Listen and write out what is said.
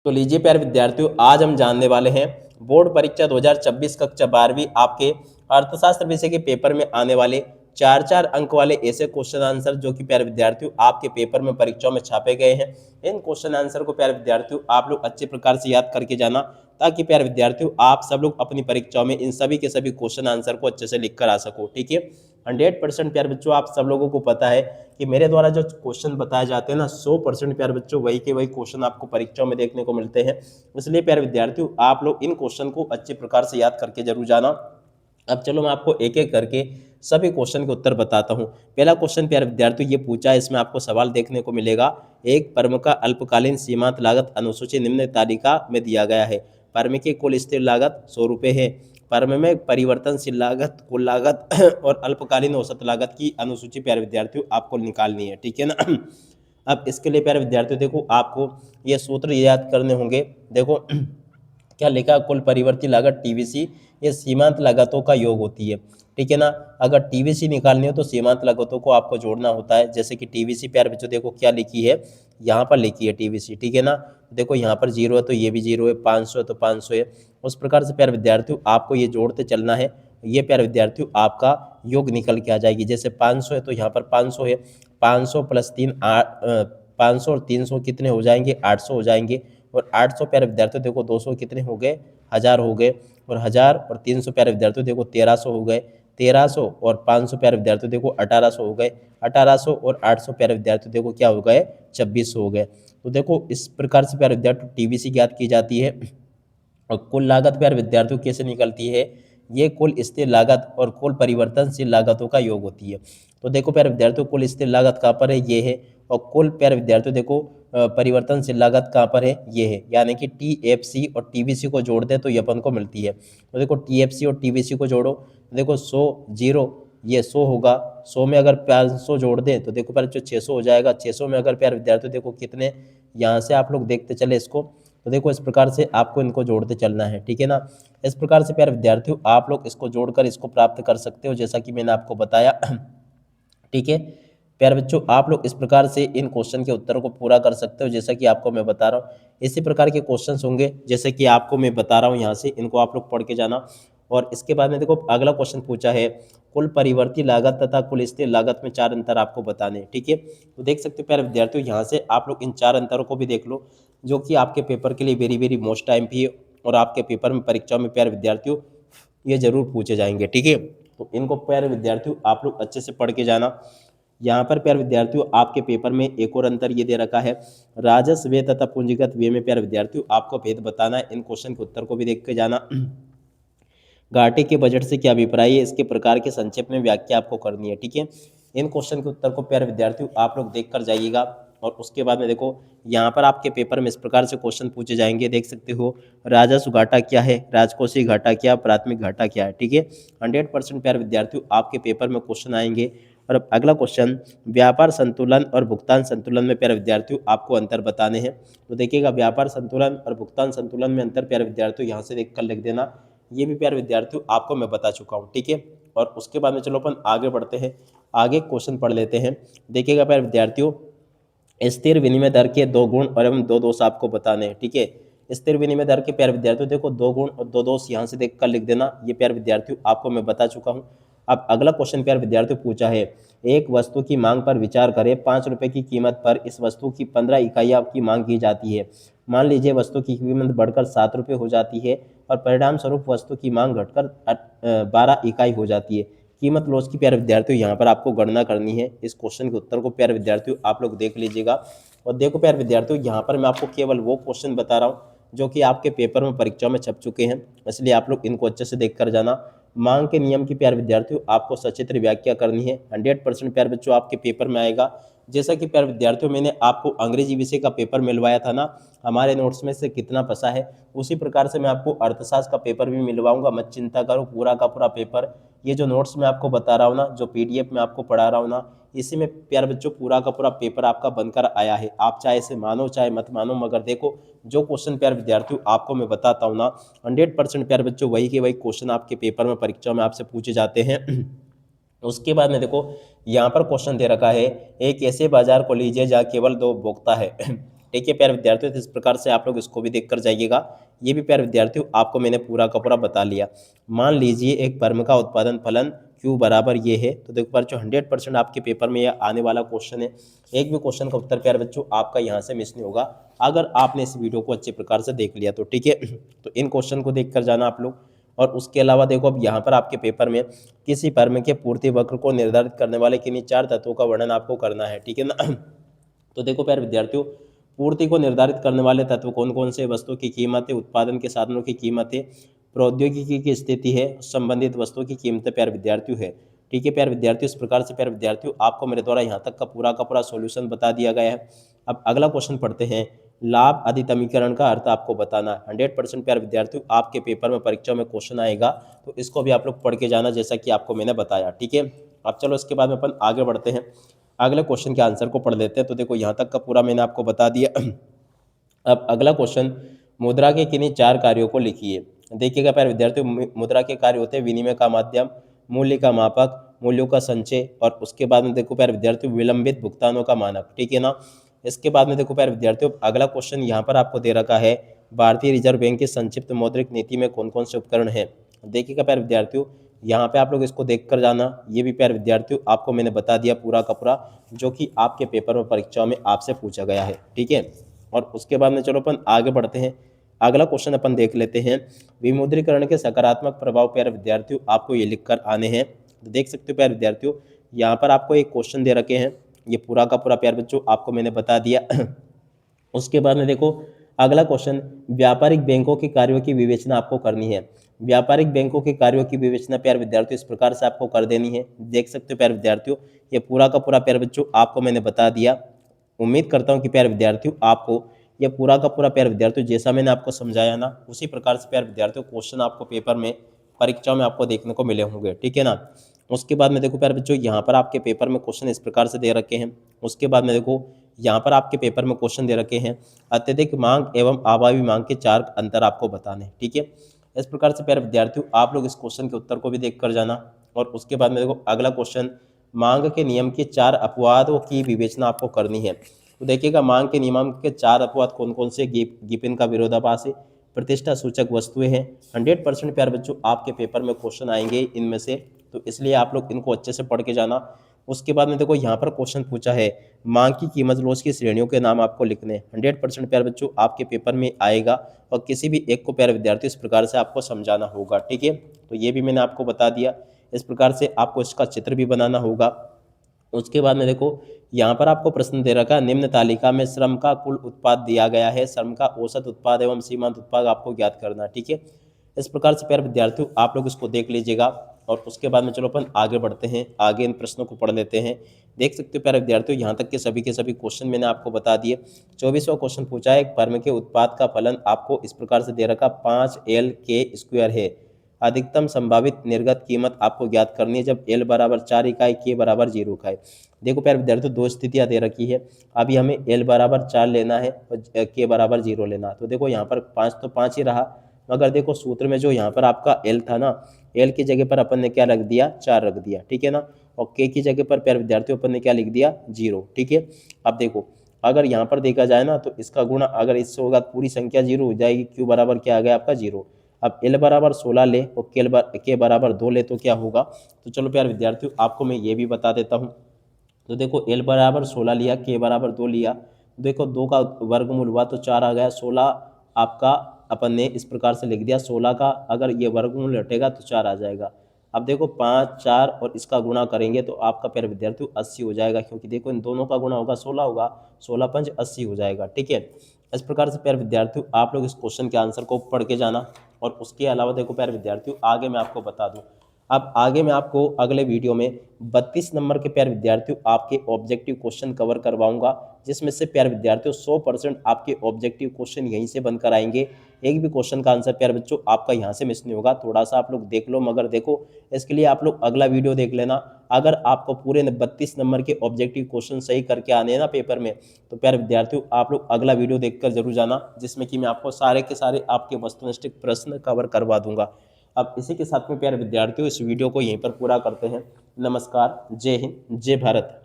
तो लीजिए प्यारे विद्यार्थियों, आज हम जानने वाले हैं बोर्ड परीक्षा 2026 कक्षा 12वीं आपके अर्थशास्त्र विषय के पेपर में आने वाले चार चार अंक वाले ऐसे क्वेश्चन आंसर जो कि प्यारे विद्यार्थियों आपके पेपर में परीक्षाओं में छापे गए हैं। इन क्वेश्चन आंसर को प्यारे विद्यार्थियों आप लोग अच्छे प्रकार से याद करके जाना, ताकि प्यारे विद्यार्थियों आप सब लोग अपनी परीक्षाओं में इन सभी के सभी क्वेश्चन आंसर को अच्छे से लिख कर आ सको। ठीक है, 100% प्यारे बच्चों आप सब लोगों को पता है कि मेरे द्वारा जो क्वेश्चन बताए जाते हैं ना, 100% प्यारे बच्चों वही के वही क्वेश्चन आपको परीक्षाओं में देखने को मिलते हैं। इसलिए प्यारे विद्यार्थियों आप लोग इन क्वेश्चन को अच्छे प्रकार से याद करके जरूर जाना। अब चलो मैं आपको एक एक करके सभी क्वेश्चन के उत्तर बताता हूं। पहला क्वेश्चन प्यारे विद्यार्थियों ये पूछा है, इसमें आपको सवाल देखने को मिलेगा, एक फर्म का अल्पकालीन सीमांत लागत अनुसूची निम्न तालिका में दिया गया है। फर्म की कुल स्थिर लागत 100 रुपये है। फर्म में परिवर्तनशील लागत, कुल लागत और अल्पकालीन औसत लागत की अनुसूची प्यारे विद्यार्थियों आपको निकालनी है। ठीक है ना। अब इसके लिए प्यारे विद्यार्थियों देखो, आपको ये सूत्र याद करने होंगे। देखो क्या लिखा, कुल परिवर्ती लागत टीवीसी ये सीमांत लागतों का योग होती है। ठीक है ना। अगर टीवीसी निकालनी हो तो सीमांत लागतों को आपको जोड़ना होता है। जैसे कि टीवीसी प्यारे बच्चों देखो क्या लिखी है, यहाँ पर लिखी है टीवीसी। ठीक है ना। देखो यहाँ पर 0 है तो ये भी 0 है, 500 है तो 500 है। उस प्रकार से प्यारे विद्यार्थियों आपको ये जोड़ते चलना है। ये प्यारे विद्यार्थियों आपका योग निकल के आ जाएगी। जैसे 500 है तो यहाँ पर 500 है, 500 प्लस 3 500 और 300 कितने हो जाएंगे, 800 हो जाएंगे। और 800 प्यारे विद्यार्थियों देखो 200 कितने हो गए, 1000 हो गए। और 1000 और 300 प्यारे विद्यार्थियों देखो 1300 हो गए। 1300 और 500 प्यारे विद्यार्थियों देखो 1800 हो गए। 1800 और 800 प्यारे विद्यार्थियों देखो क्या हो गए, 2600 हो गए। तो देखो इस प्रकार से प्यारे विद्यार्थियों टीवीसी ज्ञात की जाती है। और कुल लागत प्यारे विद्यार्थियों कैसे निकलती है, ये कुल स्थिर लागत और कुल परिवर्तनशील लागतों का योग होती है। तो देखो प्यारे विद्यार्थियों कुल स्थिर लागत कहाँ पर है, ये है। और कुल प्यारे विद्यार्थियों देखो परिवर्तनशील लागत कहाँ पर है, ये है। यानी कि टीएफसी और टीवीसी को जोड़ दे तो ये अपन को मिलती है। तो देखो टीएफसी और टीवीसी को जोड़ो, तो देखो 100 जीरो ये 100 होगा। 100 में अगर 500 जोड़ दें तो देखो प्यारे जो 600 हो जाएगा। 600 में अगर प्यारे विद्यार्थियों देखो कितने, यहाँ से आप लोग देखते चले इसको, तो देखो इस प्रकार से आपको इनको जोड़ते चलना है। ठीक है ना। इस प्रकार से प्यारे विद्यार्थियों आप लोग इसको जोड़कर इसको प्राप्त कर सकते हो, जैसा कि मैंने आपको बताया। ठीक है प्यारे बच्चों, आप लोग इस प्रकार से इन क्वेश्चन के उत्तरों को पूरा कर सकते हो, जैसा कि आपको मैं बता रहा हूँ। इसी प्रकार के क्वेश्चंस होंगे जैसे कि आपको मैं बता रहा हूँ, यहाँ से इनको आप लोग पढ़ के जाना। और इसके बाद में देखो अगला क्वेश्चन पूछा है, कुल परिवर्ती लागत तथा कुल स्थिर लागत में 4 अंतर आपको बताने हैं। ठीक है, तो देख सकते हो प्यारे विद्यार्थियों, यहाँ से आप लोग इन 4 अंतरों को भी देख लो, जो कि आपके पेपर के लिए वेरी वेरी मोस्ट टाइम भी है। और आपके पेपर में परीक्षाओं में प्यारे विद्यार्थियों ये जरूर पूछे जाएंगे। ठीक है, तो इनको प्यारे विद्यार्थियों आप लोग अच्छे से पढ़ के जाना। यहाँ पर प्यारे विद्यार्थियों आपके पेपर में एक और अंतर ये दे रखा है, राजस्व व्यय तथा पूंजीगत व्यय में प्यारे विद्यार्थियों आपको भेद बताना है। इन क्वेश्चन के उत्तर को भी देख के जाना। घाटे के बजट से क्या अभिप्राय है, इसके प्रकार के संक्षेप में व्याख्या आपको करनी है। ठीक है, इन क्वेश्चन के उत्तर को प्यारे विद्यार्थियों आप लोग देख कर जाइएगा। और उसके बाद में देखो यहाँ पर आपके पेपर में इस प्रकार से क्वेश्चन पूछे जाएंगे, देख सकते हो, राजस्व घाटा क्या है, राजकोषीय घाटा क्या, प्राथमिक घाटा क्या है। ठीक है, 100% प्यारे विद्यार्थियों आपके पेपर में क्वेश्चन आएंगे। और अब अगला क्वेश्चन, व्यापार संतुलन और भुगतान संतुलन में प्यारे विद्यार्थियों आपको अंतर बताने हैं। तो देखिएगा व्यापार संतुलन और भुगतान संतुलन में अंतर प्यारे विद्यार्थियों यहाँ से देख कर लिख देना। ये भी प्यारे विद्यार्थियों आपको मैं बता चुका हूँ। ठीक है, और उसके बाद में चलो अपन आगे बढ़ते हैं, आगे क्वेश्चन पढ़ लेते हैं। देखिएगा प्यारे विद्यार्थियों, स्थिर विनिमय दर के 2 गुण और एवं 2 दोष आपको बताने हैं। ठीक है, स्थिर विनिमय दर के प्यारे विद्यार्थियों देखो 2 गुण और 2 दोष यहाँ से देख कर लिख देना। ये प्यारे विद्यार्थियों आपको मैं बता चुका हूँ। अब अगला क्वेश्चन प्यारे विद्यार्थियों पूछा है, एक वस्तु की मांग पर विचार करें, 5 रुपये की कीमत पर इस वस्तु की 15 इकाइयाँ की मांग की जाती है। मान लीजिए वस्तु की कीमत बढ़कर 7 रुपये हो जाती है और परिणाम स्वरूप वस्तु की मांग घटकर 12 इकाई हो जाती है। कीमत लॉस की प्यारे विद्यार्थियों यहाँ पर आपको गणना करनी है। इस क्वेश्चन के उत्तर को प्यारे विद्यार्थियों आप लोग देख लीजिएगा। और देखो प्यारे विद्यार्थियों, यहाँ पर मैं आपको केवल वो क्वेश्चन बता रहा हूँ जो कि आपके पेपर में परीक्षा में छप चुके हैं, इसलिए आप लोग इनको अच्छे से देख कर जाना। मांग के नियम की प्यारे विद्यार्थियों आपको सचित्र व्याख्या करनी है। 100% प्यारे बच्चों आपके पेपर में आएगा। जैसा कि प्यारे विद्यार्थियों मैंने आपको अंग्रेजी विषय का पेपर मिलवाया था ना, हमारे नोट्स में से कितना फंसा है, उसी प्रकार से मैं आपको अर्थशास्त्र का पेपर भी मिलवाऊंगा। मत चिंता करो, पूरा का पूरा पेपर, ये जो नोट्स मैं आपको बता रहा हूँ ना, जो पीडीएफ में आपको पढ़ा रहा हूँ ना, इसी में प्यारे बच्चों पूरा का पूरा पेपर आपका बनकर आया है। आप चाहे इसे मानो चाहे मत मानो, मगर देखो जो क्वेश्चन प्यारे विद्यार्थियों आपको मैं बताता हूँ ना, 100% प्यारे बच्चों वही के वही क्वेश्चन आपके पेपर में परीक्षा में आपसे पूछे जाते हैं। उसके बाद में देखो यहाँ पर क्वेश्चन दे रखा है, एक ऐसे बाजार को लीजिए जहाँ केवल 2 उपभोक्ता है। ठीक है प्यारे विद्यार्थियों, तो इस प्रकार से आप लोग इसको भी देख कर जाइएगा। ये भी प्यारे विद्यार्थियों आपको मैंने पूरा का पूरा बता लिया। मान लीजिए एक फर्म का उत्पादन फलन Q बराबर ये है, तो देखो जो 100% आपके पेपर में यह आने वाला क्वेश्चन है। एक भी क्वेश्चन का उत्तर प्यारे बच्चों आपका यहाँ से मिस नहीं होगा अगर आपने इस वीडियो को अच्छे प्रकार से देख लिया तो, ठीक है। तो इन क्वेश्चन को देख कर जाना आप लोग। और उसके अलावा देखो अब यहाँ पर आपके पेपर में किसी फर्म के पूर्ति वक्र को निर्धारित करने वाले किन्हीं 4 तत्वों का वर्णन आपको करना है, ठीक है ना। तो देखो प्यारे विद्यार्थियों, पूर्ति को निर्धारित करने वाले तत्व कौन कौन से? वस्तु की कीमत है, उत्पादन के साधनों की कीमत है, प्रौद्योगिकी की स्थिति है, संबंधित वस्तुओं की कीमत प्यारे विद्यार्थियों है, ठीक है प्यारे विद्यार्थियों। इस प्रकार से प्यारे विद्यार्थियों आपको मेरे द्वारा यहाँ तक का पूरा सॉल्यूशन बता दिया गया है। अब अगला क्वेश्चन पढ़ते हैं। लाभ अधितमीकरण का अर्थ आपको बताना। 100% प्यारे विद्यार्थियों आपके पेपर में परीक्षा में क्वेश्चन आएगा, तो इसको भी आप लोग पढ़ के जाना जैसा कि आपको मैंने बताया, ठीक है। अब चलो इसके बाद में अपन आगे बढ़ते हैं, अगले क्वेश्चन के आंसर को पढ़ लेते हैं। तो देखो यहाँ तक का पूरा मैंने आपको बता दिया। अब अगला क्वेश्चन, मुद्रा के किन्हीं 4 कार्यों को लिखिए। देखिएगा प्यारे विद्यार्थियों, मुद्रा के कार्य होते हैं विनिमय का माध्यम, मूल्य का मापक, मूल्यों का संचय, और उसके बाद में देखो प्यारे विद्यार्थियों विलंबित भुगतानों का मानक, ठीक है ना। इसके बाद में देखो प्यारे विद्यार्थियों अगला क्वेश्चन यहाँ पर आपको दे रखा है, भारतीय रिजर्व बैंक की संक्षिप्त मौद्रिक नीति में कौन कौन से उपकरण हैं। देखिएगा प्यारे विद्यार्थियों यहाँ पे आप लोग इसको देख कर जाना। ये भी प्यारे विद्यार्थियों आपको मैंने बता दिया पूरा का पूरा, जो कि आपके पेपर में परीक्षाओं में आपसे पूछा गया है, ठीक है। और उसके बाद में चलो अपन आगे बढ़ते हैं, अगला क्वेश्चन अपन देख लेते हैं। विमुद्रीकरण के सकारात्मक प्रभाव प्यारे विद्यार्थियों आपको ये लिख कर आने हैं। तो देख सकते हो प्यारे विद्यार्थियों यहाँ पर आपको एक क्वेश्चन दे रखे हैं, ये पूरा का पूरा प्यारे बच्चों आपको मैंने बता दिया। उसके बाद में देखो अगला क्वेश्चन, व्यापारिक बैंकों के कार्यों की विवेचना आपको करनी है। व्यापारिक बैंकों के कार्यों की विवेचना प्यारे विद्यार्थियों इस प्रकार से आपको कर देनी है। देख सकते हो प्यारे विद्यार्थियों ये पूरा का पूरा प्यारे बच्चों आपको मैंने बता दिया। उम्मीद करता हूँ कि प्यारे विद्यार्थियों आपको यह पूरा का पूरा प्यारे विद्यार्थियों जैसा मैंने आपको समझाया ना, उसी प्रकार से प्यारे विद्यार्थियों क्वेश्चन आपको पेपर में परीक्षा में आपको देखने को मिले होंगे, ठीक है ना। उसके बाद में देखो प्यारे बच्चों यहाँ पर आपके पेपर में क्वेश्चन इस प्रकार से दे रखे हैं। उसके बाद में देखो यहाँ पर आपके पेपर में क्वेश्चन दे रखे हैं, अत्यधिक मांग एवं अभावी मांग के 4 अंतर आपको बताने, ठीक है। इस प्रकार से प्यारे विद्यार्थियों आप लोग इस क्वेश्चन के उत्तर को भी देख कर जाना। और उसके बाद में देखो अगला क्वेश्चन, मांग के नियम के 4 अपवादों की विवेचना आपको करनी है। तो देखिएगा मांग के नियम के 4 अपवाद कौन कौन से? गिब्बन का विरोधाभास है, प्रतिष्ठा सूचक वस्तुएं हैं। 100% प्यारे बच्चों आपके पेपर में क्वेश्चन आएंगे इनमें से, तो इसलिए आप लोग इनको अच्छे से पढ़ के जाना। उसके बाद में देखो यहाँ पर क्वेश्चन पूछा है, मांग की कीमत लॉस की श्रेणियों के नाम आपको लिखने। 100% प्यारे बच्चों आपके पेपर में आएगा और किसी भी एक को प्यारे विद्यार्थी इस प्रकार से आपको समझाना होगा, ठीक है। तो ये भी मैंने आपको बता दिया, इस प्रकार से आपको इसका चित्र भी बनाना होगा। उसके बाद में देखो यहाँ पर आपको प्रश्न दे रखा है, निम्न तालिका में श्रम का कुल उत्पाद दिया गया है, श्रम का औसत उत्पाद एवं सीमांत उत्पाद आपको ज्ञात करना, ठीक है। इस प्रकार से प्यारे विद्यार्थियों आप लोग इसको देख लीजिएगा। और उसके बाद में चलो अपन आगे बढ़ते हैं, आगे इन प्रश्नों को पढ़ लेते हैं। देख सकते हो प्यारे विद्यार्थियों यहाँ तक के सभी क्वेश्चन मैंने आपको बता दिए। 24वां क्वेश्चन पूछा है, एक फर्म के उत्पाद का फलन आपको इस प्रकार से दे रखा 5L/K² है। अधिकतम संभावित निर्गत कीमत आपको ज्ञात करनी है जब L बराबर 4 इकाई, K बराबर 0 इकाई। देखो प्यारे विद्यार्थियों 2 स्थितियां दे रखी है, अभी हमें L बराबर 4 लेना है और K बराबर 0 लेना है। तो देखो यहाँ पर 5 तो 5 ही रहा, मगर देखो सूत्र में जो यहाँ पर आपका L था ना, L की जगह पर अपन ने क्या रख दिया? 4 रख दिया, ठीक है ना। और K की जगह पर प्यारे विद्यार्थियों अपन ने क्या लिख दिया? 0, ठीक है। अब देखो अगर यहाँ पर देखा जाए ना, तो इसका गुणा अगर इससे होगा पूरी संख्या 0 हो जाएगी। Q बराबर क्या आ गया आपका? 0। अब L बराबर 16 ले और K बराबर 2 ले तो क्या होगा? तो चलो प्यारे विद्यार्थियों आपको मैं ये भी बता देता हूँ। तो देखो L बराबर 16 लिया, K बराबर 2 लिया, देखो 2 का वर्गमूल हुआ तो 4 आ गया। 16 आपका अपन ने इस प्रकार से लिख दिया, 16 का अगर ये वर्गमूल हटेगा तो 4 आ जाएगा। अब देखो 5, 4 और इसका गुणा करेंगे तो आपका प्यारे विद्यार्थियों 80 हो जाएगा, क्योंकि देखो इन दोनों का गुणा होगा 16 होगा, 16 पंच 80 हो जाएगा, ठीक है। इस प्रकार से प्यारे विद्यार्थियों आप लोग इस क्वेश्चन के आंसर को पढ़ के जाना। और उसके अलावा देखो प्यारे विद्यार्थियों आगे मैं आपको बता दूं, अब आगे मैं आपको अगले वीडियो में 32 नंबर के प्यारे विद्यार्थियों आपके ऑब्जेक्टिव क्वेश्चन कवर करवाऊंगा, जिसमें से प्यारे विद्यार्थियों 100% आपके ऑब्जेक्टिव क्वेश्चन यहीं से बनकर आएंगे। एक भी क्वेश्चन का आंसर प्यारे बच्चों आपका यहाँ से मिस नहीं होगा। थोड़ा सा आप लोग देख लो, मगर देखो इसके लिए आप लोग अगला वीडियो देख लेना। अगर आपको पूरे 32 नंबर के ऑब्जेक्टिव क्वेश्चन सही करके आने हैं ना पेपर में, तो प्यारे विद्यार्थियों आप लोग अगला वीडियो देखकर जरूर जाना, जिसमें कि मैं आपको सारे के सारे आपके वस्तुनिष्ठ प्रश्न कवर करवा दूंगा। अब इसी के साथ में प्यारे विद्यार्थियों इस वीडियो को यहीं पर पूरा करते हैं। नमस्कार, जय हिंद, जय भारत।